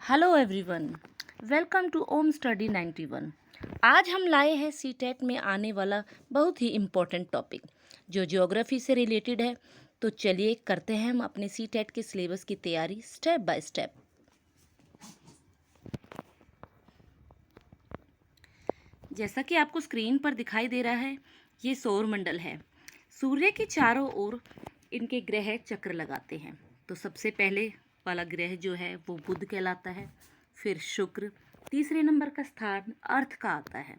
Hello everyone, welcome to Om study 91। आज हम लाए हैं सीटेट में आने वाला बहुत ही इम्पोर्टेंट टॉपिक जो ज्योग्राफी से रिलेटेड है। तो चलिए करते हैं हम अपने सीटेट के सिलेबस की तैयारी स्टेप बाय स्टेप। जैसा कि आपको स्क्रीन पर दिखाई दे रहा है, ये सौरमंडल है। सूर्य के चारों ओर इनके ग्रह चक्र लगाते हैं। तो सबसे पहले वाला ग्रह जो है वो बुध कहलाता है, फिर शुक्र, तीसरे नंबर का स्थान अर्थ का आता है,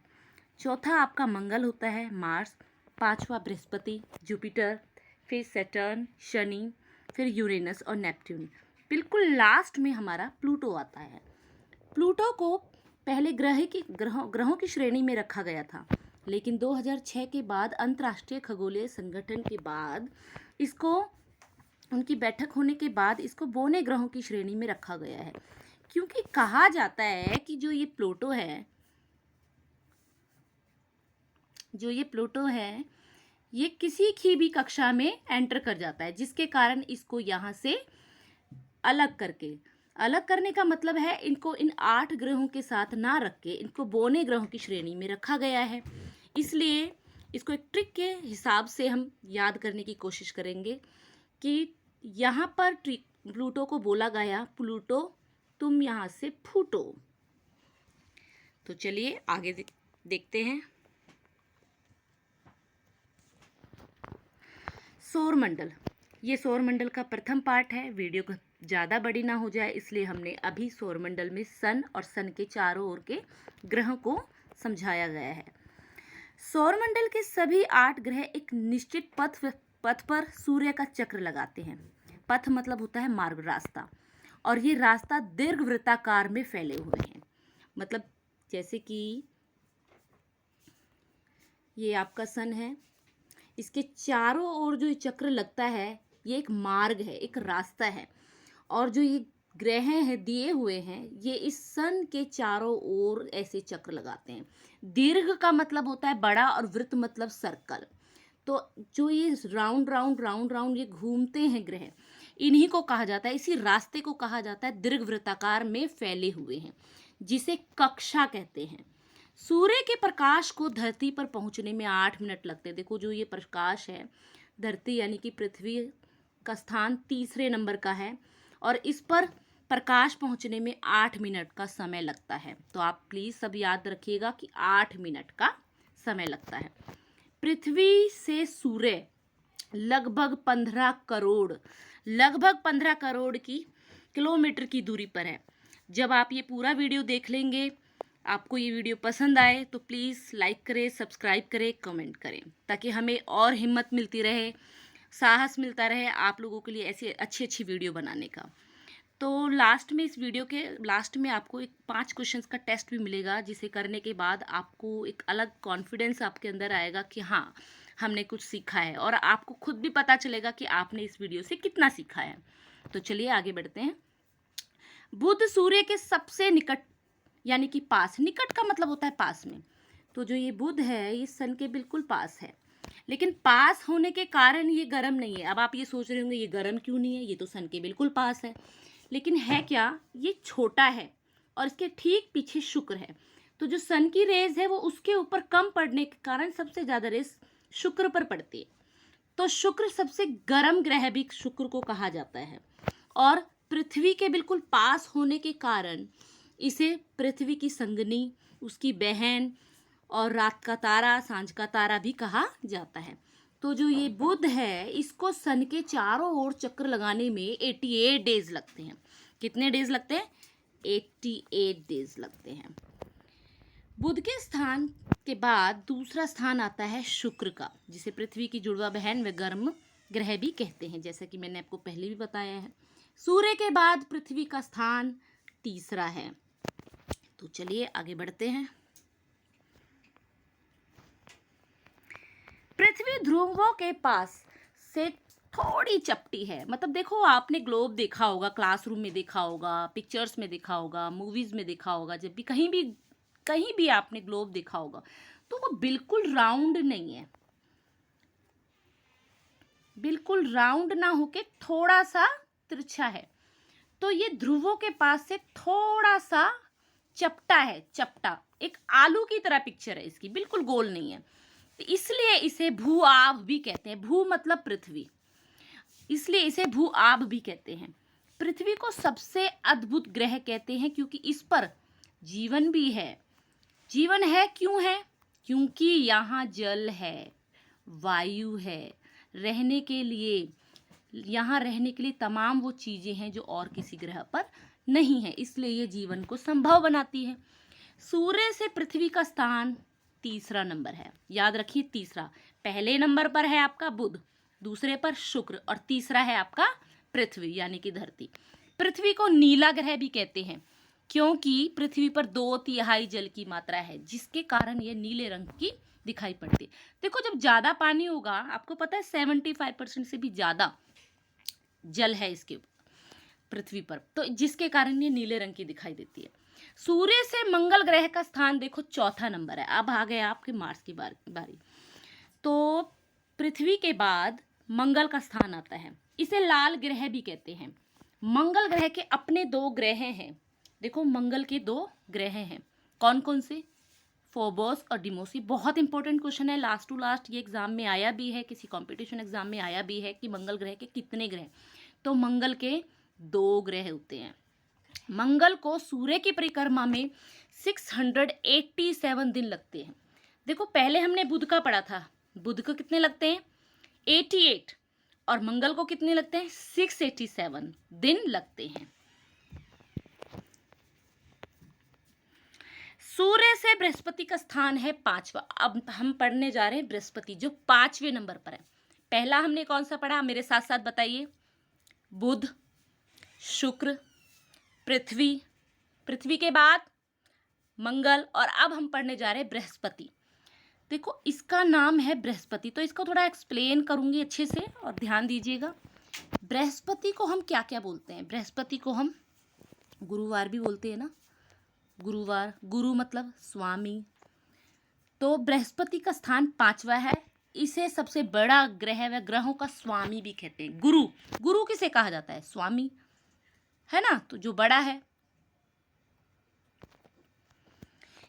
चौथा आपका मंगल होता है, मार्स, पांचवा बृहस्पति, जुपिटर, फिर सैटर्न, शनि, फिर यूरेनस और नेपट्यून। बिल्कुल लास्ट में हमारा प्लूटो आता है। प्लूटो को पहले ग्रहों की श्रेणी में रखा गया था, लेकिन 2006 के बाद अंतर्राष्ट्रीय खगोलीय संगठन के बाद इसको उनकी बैठक होने के बाद इसको बौने ग्रहों की श्रेणी में रखा गया है, क्योंकि कहा जाता है कि जो ये प्लूटो है ये किसी की भी कक्षा में एंटर कर जाता है, जिसके कारण इसको यहाँ से अलग करने का मतलब है इनको इन 8 ग्रहों के साथ ना रख के इनको बौने ग्रहों की श्रेणी में रखा गया है। इसलिए इसको एक ट्रिक के हिसाब से हम याद करने की कोशिश करेंगे कि यहाँ पर प्लूटो को बोला गया, प्लूटो तुम यहाँ से फूटो। तो चलिए आगे देखते हैं। सौरमंडल, ये सौरमंडल का प्रथम पार्ट है। वीडियो ज़्यादा बड़ी ना हो जाए इसलिए हमने अभी सौरमंडल में सन और सन के चारों ओर के ग्रहों को समझाया गया है। सौरमंडल के सभी 8 ग्रह एक निश्चित पथ पर सूर्य का चक्र लगाते हैं। पथ मतलब होता है मार्ग, रास्ता, और ये रास्ता दीर्घवृत्ताकार में फैले हुए हैं। मतलब जैसे कि ये आपका सन है, इसके चारों ओर जो चक्र लगता है ये एक मार्ग है, एक रास्ता है, और जो ये ग्रह हैं दिए हुए हैं ये इस सन के चारों ओर ऐसे चक्र लगाते हैं। दीर्घ का मतलब होता है बड़ा और वृत्त मतलब सर्कल। तो जो ये राउंड राउंड राउंड राउंड ये घूमते हैं ग्रह, इन्हीं को कहा जाता है, इसी रास्ते को कहा जाता है दीर्घवृत्ताकार में फैले हुए हैं, जिसे कक्षा कहते हैं। सूर्य के प्रकाश को धरती पर पहुंचने में 8 मिनट लगते हैं। देखो जो ये प्रकाश है, धरती यानी कि पृथ्वी का स्थान तीसरे नंबर का है और इस पर प्रकाश पहुंचने में 8 मिनट का समय लगता है। तो आप प्लीज सब याद रखिएगा कि 8 मिनट का समय लगता है। पृथ्वी से सूर्य लगभग 15 करोड़ की किलोमीटर की दूरी पर है। जब आप ये पूरा वीडियो देख लेंगे, आपको ये वीडियो पसंद आए तो प्लीज़ लाइक करें, सब्सक्राइब करें, कमेंट करें, ताकि हमें और हिम्मत मिलती रहे, साहस मिलता रहे आप लोगों के लिए ऐसी अच्छी वीडियो बनाने का। तो लास्ट में, इस वीडियो के लास्ट में आपको एक 5 क्वेश्चंस का टेस्ट भी मिलेगा, जिसे करने के बाद आपको एक अलग कॉन्फिडेंस आपके अंदर आएगा कि हाँ हमने कुछ सीखा है, और आपको खुद भी पता चलेगा कि आपने इस वीडियो से कितना सीखा है। तो चलिए आगे बढ़ते हैं। बुध सूर्य के सबसे निकट यानी कि पास, निकट का मतलब होता है पास में, तो जो ये बुध है ये सन के बिल्कुल पास है, लेकिन पास होने के कारण ये गर्म नहीं है। अब आप ये सोच रहे होंगे ये गर्म क्यों नहीं है, ये तो सन के बिल्कुल पास है, लेकिन है क्या, ये छोटा है और इसके ठीक पीछे शुक्र है। तो जो सन की रेज है वो उसके ऊपर कम पड़ने के कारण सबसे ज़्यादा रेज शुक्र पर पड़ती है। तो शुक्र सबसे गर्म ग्रह भी शुक्र को कहा जाता है, और पृथ्वी के बिल्कुल पास होने के कारण इसे पृथ्वी की संगनी, उसकी बहन और रात का तारा, सांझ का तारा भी कहा जाता है। तो जो ये बुध है इसको सन के चारों ओर चक्र लगाने में 88 डेज लगते हैं। कितने डेज लगते हैं? 88 डेज लगते हैं। बुध के स्थान के बाद दूसरा स्थान आता है शुक्र का, जिसे पृथ्वी की जुड़वा बहन व गर्म ग्रह भी कहते हैं, जैसा कि मैंने आपको पहले भी बताया है। सूर्य के बाद पृथ्वी का स्थान तीसरा है। तो चलिए आगे बढ़ते हैं। पृथ्वी ध्रुवों के पास से थोड़ी चपटी है। मतलब देखो, आपने ग्लोब देखा होगा, क्लासरूम में देखा होगा, पिक्चर्स में देखा होगा, मूवीज में देखा होगा, जब भी कहीं भी आपने ग्लोब देखा होगा, तो वो बिल्कुल राउंड नहीं है, बिल्कुल राउंड ना होके थोड़ा सा तिरछा है। तो ये ध्रुवों के पास से थोड़ा सा चपटा है, चपटा, एक आलू की तरह पिक्चर है इसकी, बिल्कुल गोल नहीं है, तो इसलिए इसे भू आभ भी कहते हैं। भू मतलब पृथ्वी, इसलिए इसे भू आभ भी कहते हैं। पृथ्वी को सबसे अद्भुत ग्रह कहते हैं क्योंकि इस पर जीवन भी है। जीवन है क्यों है? क्योंकि यहाँ जल है, वायु है, रहने के लिए, यहाँ रहने के लिए तमाम वो चीज़ें हैं जो और किसी ग्रह पर नहीं है, इसलिए ये जीवन को संभव बनाती है। सूर्य से पृथ्वी का स्थान तीसरा नंबर है, याद रखिए तीसरा। पहले नंबर पर है आपका बुध, दूसरे पर शुक्र और तीसरा है आपका पृथ्वी यानी कि धरती। पृथ्वी को नीला ग्रह भी कहते हैं क्योंकि पृथ्वी पर 2/3 जल की मात्रा है, जिसके कारण ये नीले रंग की दिखाई पड़ती है। देखो जब ज़्यादा पानी होगा, आपको पता है 75% से भी ज़्यादा जल है इसके पृथ्वी पर, तो जिसके कारण ये नीले रंग की दिखाई देती है। सूर्य से मंगल ग्रह का स्थान देखो चौथा नंबर है। अब आ गए आपके मार्स की बारी। तो पृथ्वी के बाद मंगल का स्थान आता है, इसे लाल ग्रह भी कहते हैं। मंगल ग्रह के अपने 2 ग्रह हैं। देखो मंगल के 2 ग्रह हैं, कौन कौन से? फोबोस और डिमोसी। बहुत इंपॉर्टेंट क्वेश्चन है, लास्ट टू लास्ट ये एग्जाम में आया भी है, किसी कंपटीशन एग्जाम में आया भी है कि मंगल ग्रह के कितने ग्रह। तो मंगल के 2 ग्रह होते हैं। मंगल को सूर्य की परिक्रमा में 687 दिन लगते हैं। देखो पहले हमने बुध का पढ़ा था, बुध को कितने लगते हैं? 88, और मंगल को कितने लगते हैं? 687 दिन लगते हैं। सूर्य से बृहस्पति का स्थान है 5वां। अब हम पढ़ने जा रहे हैं बृहस्पति, जो 5वें नंबर पर है। पहला हमने कौन सा पढ़ा, मेरे साथ साथ बताइए? बुध, शुक्र, पृथ्वी, पृथ्वी के बाद मंगल, और अब हम पढ़ने जा रहे हैं बृहस्पति। देखो इसका नाम है बृहस्पति, तो इसको थोड़ा एक्सप्लेन करूंगी अच्छे से और ध्यान दीजिएगा। बृहस्पति को हम क्या क्या बोलते हैं? बृहस्पति को हम गुरुवार भी बोलते हैं ना, गुरुवार, गुरु मतलब स्वामी। तो बृहस्पति का स्थान 5वां है, इसे सबसे बड़ा ग्रह व ग्रहों का स्वामी भी कहते हैं। गुरु, गुरु किसे कहा जाता है? स्वामी, है ना, तो जो बड़ा है।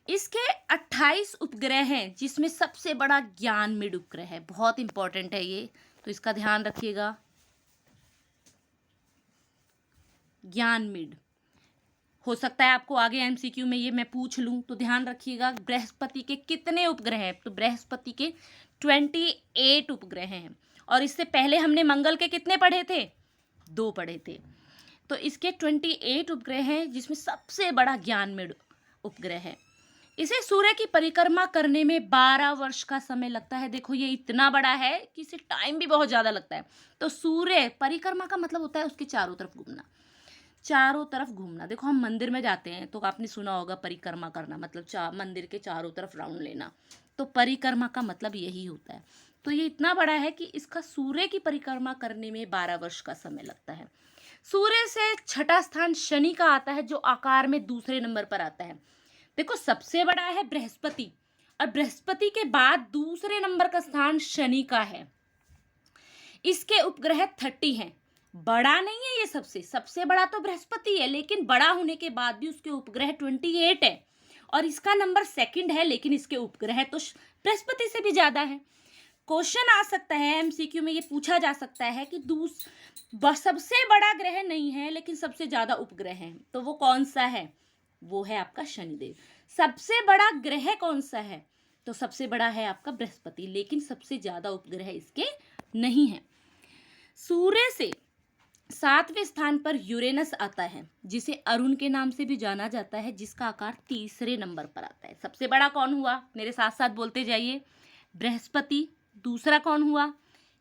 इसके 28 उपग्रह हैं, जिसमें सबसे बड़ा ज्ञानमीड उपग्रह है। बहुत इंपॉर्टेंट है ये, तो इसका ध्यान रखिएगा। ज्ञानमीड हो सकता है आपको आगे एमसीक्यू में ये मैं पूछ लूं, तो ध्यान रखिएगा। बृहस्पति के कितने उपग्रह हैं? तो बृहस्पति के 28 उपग्रह हैं, और इससे पहले हमने मंगल के कितने पढ़े थे? 2 पढ़े थे। तो इसके 28 उपग्रह हैं, जिसमें सबसे बड़ा ज्ञानमीड उपग्रह है। इसे सूर्य की परिक्रमा करने में 12 वर्ष का समय लगता है। देखो ये इतना बड़ा है कि इसे टाइम भी बहुत ज़्यादा लगता है। तो सूर्य परिक्रमा का मतलब होता है उसके चारों तरफ घूमना, चारों तरफ घूमना। देखो हम मंदिर में जाते हैं तो आपने सुना होगा परिक्रमा करना मतलब मंदिर के चारों तरफ राउंड लेना, तो परिक्रमा का मतलब यही होता है। तो ये इतना बड़ा है कि इसका सूर्य की परिक्रमा करने में 12 वर्ष का समय लगता है। सूर्य से छठा स्थान शनि का आता है, जो आकार में दूसरे नंबर पर आता है। देखो सबसे बड़ा है बृहस्पति, और बृहस्पति के बाद दूसरे नंबर का स्थान शनि का है। इसके उपग्रह 30 हैं। बड़ा नहीं है ये सबसे बड़ा तो बृहस्पति है, लेकिन बड़ा होने के बाद भी उसके उपग्रह 28 है, और इसका नंबर 2 है, लेकिन इसके उपग्रह तो बृहस्पति से भी ज्यादा है। क्वेश्चन आ सकता है एमसीक्यू में, ये पूछा जा सकता है कि सबसे बड़ा ग्रह नहीं है लेकिन सबसे ज्यादा उपग्रह है, तो वो कौन सा है? वो है आपका शनिदेव। सबसे बड़ा ग्रह कौन सा है? तो सबसे बड़ा है आपका बृहस्पति, लेकिन सबसे ज्यादा उपग्रह इसके नहीं है। सूर्य से 7वें स्थान पर यूरेनस आता है, जिसे अरुण के नाम से भी जाना जाता है, जिसका आकार 3रे नंबर पर आता है। सबसे बड़ा कौन हुआ? मेरे साथ साथ बोलते जाइए। बृहस्पति, दूसरा कौन हुआ?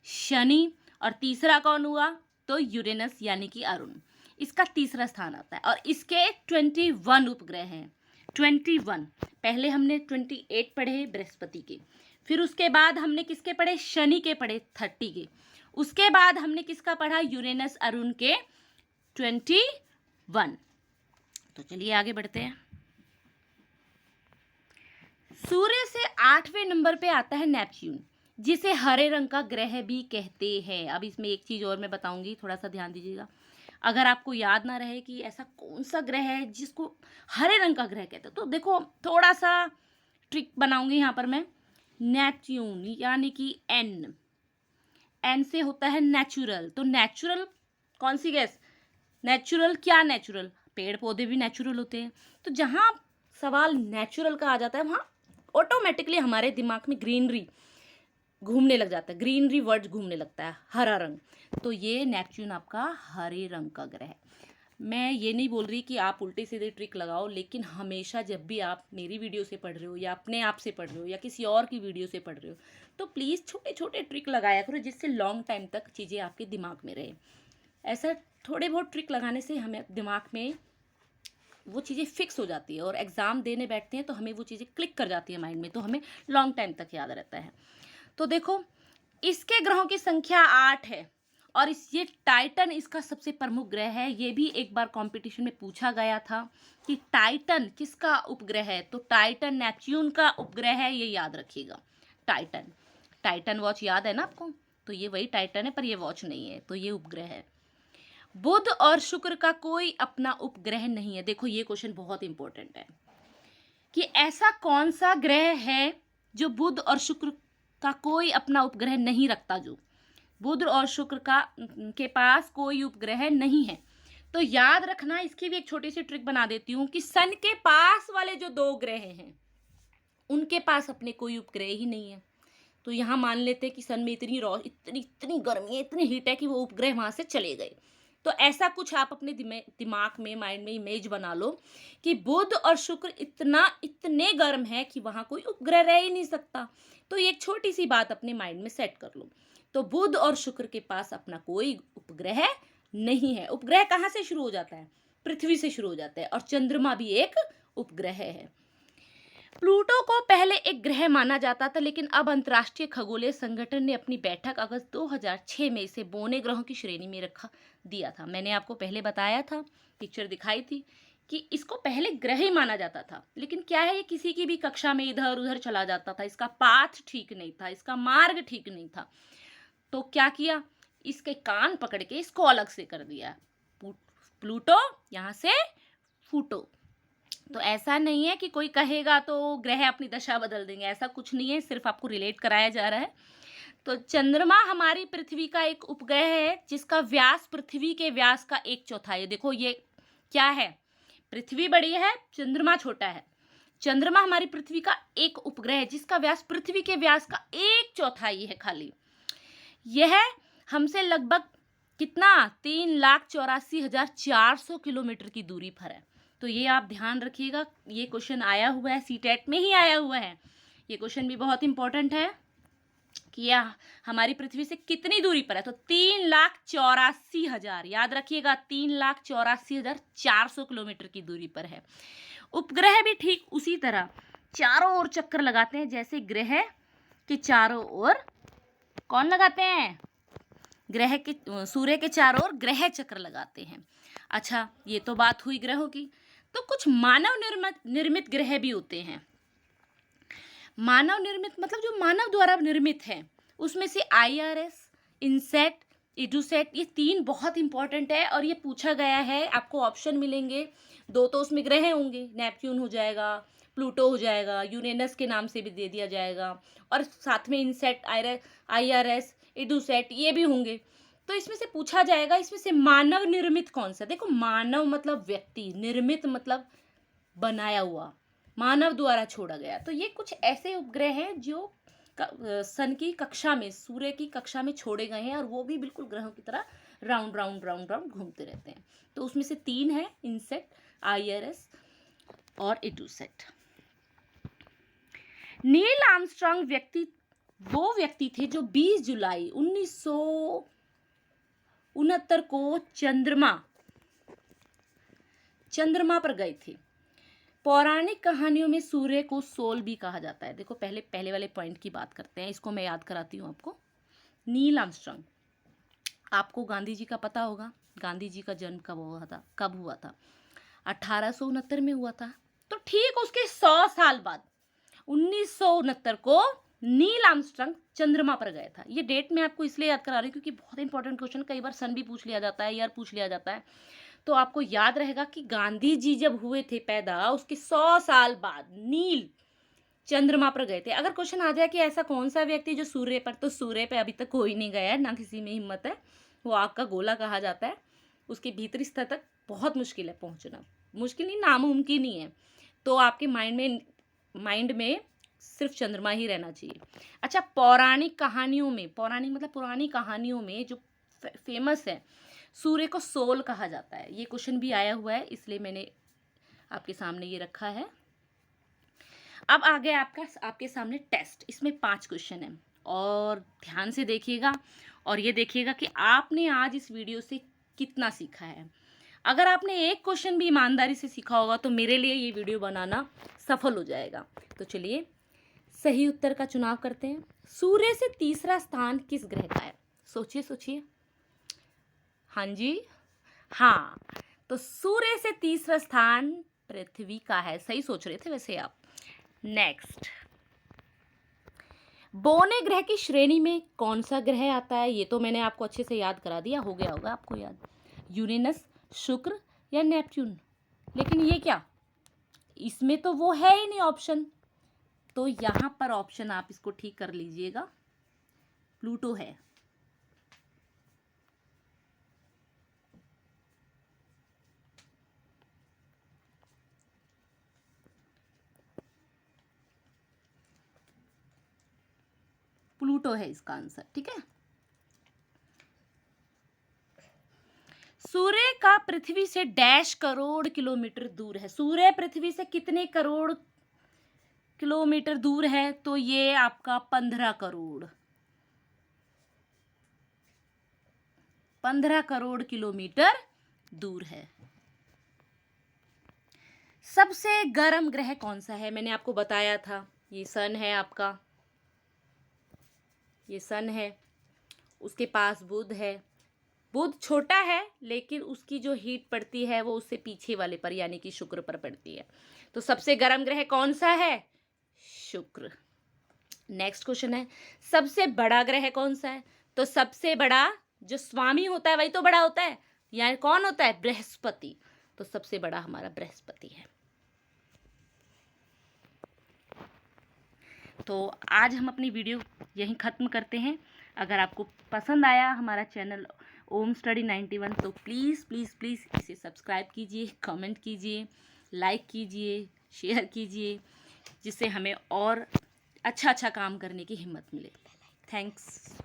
शनि, और तीसरा कौन हुआ? तो यूरेनस यानी कि अरुण। इसका 3रा स्थान आता है, और इसके 21 उपग्रह हैं। 21, पहले हमने 28 पढ़े बृहस्पति के, फिर उसके बाद हमने किसके पढ़े? शनि के पढ़े 30 के, उसके बाद हमने किसका पढ़ा? यूरेनस अरुण के 21। तो चलिए आगे बढ़ते हैं। सूर्य से 8वें नंबर पे आता है नेपच्यून, जिसे हरे रंग का ग्रह भी कहते हैं। अब इसमें एक चीज और मैं बताऊंगी, थोड़ा सा ध्यान दीजिएगा। अगर आपको याद ना रहे कि ऐसा कौन सा ग्रह है जिसको हरे रंग का ग्रह कहते हैं, तो देखो थोड़ा सा ट्रिक बनाऊंगी यहाँ पर मैं। नेपच्यून यानी कि एन से होता है नेचुरल, तो नेचुरल कौन सी गैस? नेचुरल क्या? नेचुरल पेड़ पौधे भी नेचुरल होते हैं। तो जहाँ सवाल नेचुरल का आ जाता है वहाँ ऑटोमेटिकली हमारे दिमाग में ग्रीनरी घूमने लग जाता है, ग्रीनरी वर्ड घूमने लगता है, हरा रंग। तो ये नेपच्यून आपका हरे रंग का ग्रह है। मैं ये नहीं बोल रही कि आप उल्टे सीधे ट्रिक लगाओ, लेकिन हमेशा जब भी आप मेरी वीडियो से पढ़ रहे हो या अपने आप से पढ़ रहे हो या किसी और की वीडियो से पढ़ रहे हो, तो प्लीज़ छोटे छोटे ट्रिक लगाया करो जिससे लॉन्ग टाइम तक चीज़ें आपके दिमाग में रहे। ऐसा थोड़े बहुत ट्रिक लगाने से हमें दिमाग में वो चीज़ें फिक्स हो जाती है और एग्ज़ाम देने बैठते हैं तो हमें वो चीज़ें क्लिक कर जाती है माइंड में, तो हमें लॉन्ग टाइम तक याद रहता है। तो देखो इसके ग्रहों की संख्या 8 है और ये टाइटन इसका सबसे प्रमुख ग्रह है। ये भी एक बार कंपटीशन में पूछा गया था कि टाइटन किसका उपग्रह है, तो टाइटन नेपच्यून का उपग्रह है, ये याद रखिएगा। टाइटन वॉच याद है ना आपको, तो ये वही टाइटन है पर ये वॉच नहीं है, तो ये उपग्रह है। बुध और शुक्र का कोई अपना उपग्रह नहीं है। देखो ये क्वेश्चन बहुत इंपॉर्टेंट है कि ऐसा कौन सा ग्रह है जो बुध और शुक्र का कोई अपना उपग्रह नहीं रखता, जो बुध और शुक्र का के पास कोई उपग्रह नहीं है। तो याद रखना, इसकी भी एक छोटी सी ट्रिक बना देती हूँ कि सन के पास वाले जो 2 ग्रह हैं उनके पास अपने कोई उपग्रह ही नहीं है। तो यहाँ मान लेते हैं कि सन में इतनी गर्मी है, इतनी हीट है कि वो उपग्रह वहाँ से चले गए। तो ऐसा कुछ आप अपने दिमाग में, माइंड में इमेज बना लो कि बुध और शुक्र इतने गर्म है कि वहाँ कोई उपग्रह रह ही नहीं सकता। तो ये एक छोटी सी बात अपने माइंड में सेट कर लो। तो बुध और शुक्र के पास अपना कोई उपग्रह नहीं है। उपग्रह कहाँ से शुरू हो जाता है? पृथ्वी से शुरू हो जाता है, और चंद्रमा भी एक उपग्रह है। प्लूटो को पहले एक ग्रह माना जाता था, लेकिन अब अंतर्राष्ट्रीय खगोलीय संगठन ने अपनी बैठक अगस्त 2006 में इसे बौने ग्रहों की श्रेणी में रखा दिया था। मैंने आपको पहले बताया था, पिक्चर दिखाई थी कि इसको पहले ग्रह ही माना जाता था, लेकिन क्या है, ये किसी की भी कक्षा में इधर उधर चला जाता था, इसका पाथ ठीक नहीं था, इसका मार्ग ठीक नहीं था। तो क्या किया, इसके कान पकड़ के इसको अलग से कर दिया, प्लूटो यहाँ से फूटो। तो ऐसा नहीं है कि कोई कहेगा तो ग्रह अपनी दशा बदल देंगे, ऐसा कुछ नहीं है, सिर्फ आपको रिलेट कराया जा रहा है। तो चंद्रमा हमारी पृथ्वी का एक उपग्रह है जिसका व्यास पृथ्वी के व्यास का 1/4 है। देखो ये क्या है, पृथ्वी बड़ी है, चंद्रमा छोटा है। चंद्रमा हमारी पृथ्वी का एक उपग्रह है जिसका व्यास पृथ्वी के व्यास का 1/4 है खाली। यह हमसे लगभग कितना, 3,84,400 किलोमीटर की दूरी पर है। तो ये आप ध्यान रखिएगा, ये क्वेश्चन आया हुआ है, सीटेट में ही आया हुआ है। ये क्वेश्चन भी बहुत इंपॉर्टेंट है कि यह हमारी पृथ्वी से कितनी दूरी पर है। तो 3,84,000, याद रखिएगा, 3,84,400 किलोमीटर की दूरी पर है। उपग्रह भी ठीक उसी तरह चारों ओर चक्कर लगाते हैं जैसे ग्रह के चारों ओर कौन लगाते हैं, ग्रह के, सूर्य के चारों ओर ग्रह चक्र लगाते हैं। अच्छा, ये तो बात हुई ग्रहों की। तो कुछ मानव निर्मित ग्रह भी होते हैं। मानव निर्मित मतलब जो मानव द्वारा निर्मित है, उसमें से IRS, इनसेट, इडूसेट, ये 3 बहुत इंपॉर्टेंट है और ये पूछा गया है। आपको ऑप्शन मिलेंगे, 2 तो उसमें ग्रह होंगे, नेपच्यून हो जाएगा, प्लूटो हो जाएगा, यूरेनस के नाम से भी दे दिया जाएगा, और साथ में इनसेट, IRS, इडूसेट ये भी होंगे। तो इसमें से पूछा जाएगा, इसमें से मानव निर्मित कौन सा। देखो, मानव मतलब व्यक्ति, निर्मित मतलब बनाया हुआ, मानव द्वारा छोड़ा गया। तो ये कुछ ऐसे उपग्रह हैं जो सन की कक्षा में, सूर्य की कक्षा में छोड़े गए हैं, और वो भी बिल्कुल ग्रहों की तरह राउंड राउंड राउंड राउंड घूमते रहते हैं। तो उसमें से 3 है, इनसेट, IRS और इडूसेट। नील आर्मस्ट्रांग वो व्यक्ति थे जो 20 जुलाई 1969 को चंद्रमा पर गए थे। पौराणिक कहानियों में सूर्य को सोल भी कहा जाता है। देखो, पहले वाले पॉइंट की बात करते हैं, इसको मैं याद कराती हूँ आपको। नील आर्मस्ट्रांग, आपको गांधी जी का पता होगा, गांधी जी का जन्म कब हुआ था? 1869 में हुआ था। तो ठीक उसके 100 साल बाद 1969 को नील आर्मस्ट्रांग चंद्रमा पर गया था। ये डेट मैं आपको इसलिए याद करा रही हूँ क्योंकि बहुत इंपॉर्टेंट क्वेश्चन, कई बार सन भी पूछ लिया जाता है, ईयर पूछ लिया जाता है। तो आपको याद रहेगा कि गांधी जी जब हुए थे पैदा, उसके 100 साल बाद नील चंद्रमा पर गए थे। अगर क्वेश्चन आ जाए कि ऐसा कौन सा व्यक्ति जो सूर्य पर, तो सूर्य पे अभी तक कोई नहीं गया है, ना किसी में हिम्मत है। वो आग का गोला कहा जाता है, उसके भीतरी स्तर तक बहुत मुश्किल है पहुंचना। मुश्किल नहीं, नामुमकिन ही है। तो आपके माइंड में सिर्फ चंद्रमा ही रहना चाहिए। अच्छा, पौराणिक कहानियों में, पौराणिक मतलब पुरानी कहानियों में जो फेमस है, सूर्य को सोल कहा जाता है। ये क्वेश्चन भी आया हुआ है, इसलिए मैंने आपके सामने ये रखा है। अब आ गया आपके सामने टेस्ट। इसमें 5 क्वेश्चन है और ध्यान से देखिएगा और ये देखिएगा कि आपने आज इस वीडियो से कितना सीखा है। अगर आपने एक क्वेश्चन भी ईमानदारी से सीखा होगा तो मेरे लिए ये वीडियो बनाना सफल हो जाएगा। तो चलिए सही उत्तर का चुनाव करते हैं। सूर्य से तीसरा स्थान किस ग्रह का है? सोचिए सोचिए। हाँ जी, हाँ, तो सूर्य से तीसरा स्थान पृथ्वी का है। सही सोच रहे थे वैसे आप। नेक्स्ट, बोने ग्रह की श्रेणी में कौन सा ग्रह आता है? ये तो मैंने आपको अच्छे से याद करा दिया, हो गया होगा आपको याद। यूरेनस, शुक्र या नेपच्यून? लेकिन ये क्या, इसमें तो वो है ही नहीं ऑप्शन। तो यहाँ पर ऑप्शन आप इसको ठीक कर लीजिएगा, प्लूटो है। प्लूटो है इसका आंसर, ठीक है। सूर्य का पृथ्वी से डैश करोड़ किलोमीटर दूर है। सूर्य पृथ्वी से कितने करोड़ किलोमीटर दूर है? तो ये आपका 15 करोड़, 15 करोड़ किलोमीटर दूर है। सबसे गर्म ग्रह कौन सा है? मैंने आपको बताया था, ये सन है आपका, ये सन है, उसके पास बुध है। बुध छोटा है लेकिन उसकी जो हीट पड़ती है वो उससे पीछे वाले पर यानी कि शुक्र पर पड़ती है। तो सबसे गर्म ग्रह कौन सा है? शुक्र। नेक्स्ट क्वेश्चन है, सबसे बड़ा ग्रह कौन सा है? तो सबसे बड़ा जो स्वामी होता है वही तो बड़ा होता है, यानी कौन होता है? बृहस्पति। तो सबसे बड़ा हमारा बृहस्पति है। तो आज हम अपनी वीडियो यहीं ख़त्म करते हैं। अगर आपको पसंद आया हमारा चैनल ओम स्टडी 91 तो प्लीज़ प्लीज़ प्लीज़ इसे सब्सक्राइब कीजिए, कमेंट कीजिए, लाइक कीजिए, शेयर कीजिए, जिससे हमें और अच्छा अच्छा काम करने की हिम्मत मिले। थैंक्स।